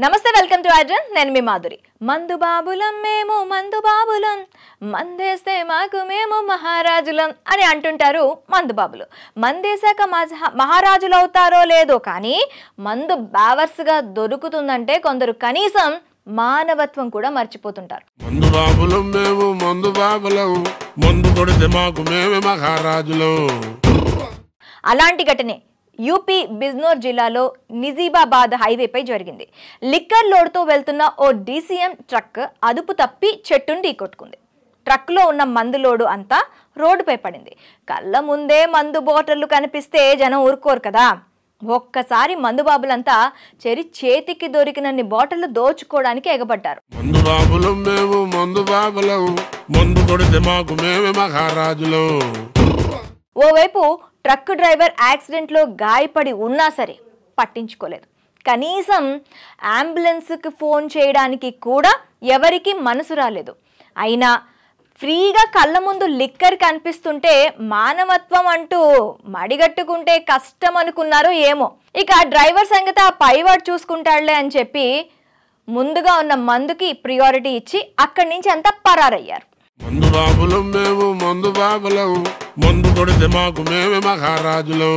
నమస్తే welcome to Arjun నేను మీ మాధురి మందు బాబులం మేము మందు బాబులం మందేస్తే మాకు మేము మహారాజులం అని అంటుంటారు మందు బాబులు మందేశాక మహారాజులు అవుతారో లేదో కానీ మందు బావర్స్ గా దొరుకుతుందంటే కొందరు కనీసం మానవత్వం కూడా మర్చిపోతుంటారు మందు బాబులం మేము మందు బాబులం మందు కొడితే మాకు మేమే మహారాజులం అలాంటి ఘటనే యూపీ బిజ్నోర్ జిల్లాలో నిజామాబాద్ హైవేపై జరిగింది. లిక్కర్ లోడ్తో వెళ్తున్న ఓ డీసీఎం ట్రక్ అదుపు తప్పి చెట్టును ఢీకొట్టుకుంది. ట్రక్లో ఉన్న మందు లోడు అంతా రోడ్డుపై పడింది. కళ్ళ ముందే మందు బాటిళ్లు కనిపిస్తే జనం ఊరుకోరు కదా. ఒక్కసారి మందు బాబులంతా చేతికి దొరికినన్ని బాటిళ్లు దోచుకోవడానికి ఎగబడ్డారు. మందు బాబులం మేము మందు బాబులం మందు కొడితే మాకు మేమే మహారాజులం. ఓవైపు ట్రక్ డ్రైవర్ యాక్సిడెంట్లో గాయపడి ఉన్నా సరే పట్టించుకోలేదు. కనీసం అంబులెన్స్కి ఫోన్ చేయడానికి కూడా ఎవరికి మనసు రాలేదు. అయినా ఫ్రీగా కళ్ళ ముందు లిక్కర్ కనిపిస్తుంటే మానవత్వం అంటూ మడిగట్టుకుంటే కష్టం అనుకున్నారో ఏమో. ఇక డ్రైవర్ సంగతి ఆ పైవాడు చూసుకుంటాడులే అని చెప్పి ముందుగా ఉన్న మందుకి ప్రియారిటీ ఇచ్చి అక్కడి నుంచి అంతా పరారయ్యారు. మందు బాబులం మేము మందు బాబులం మందు కొడితే మాకు మేమే మహారాజులం.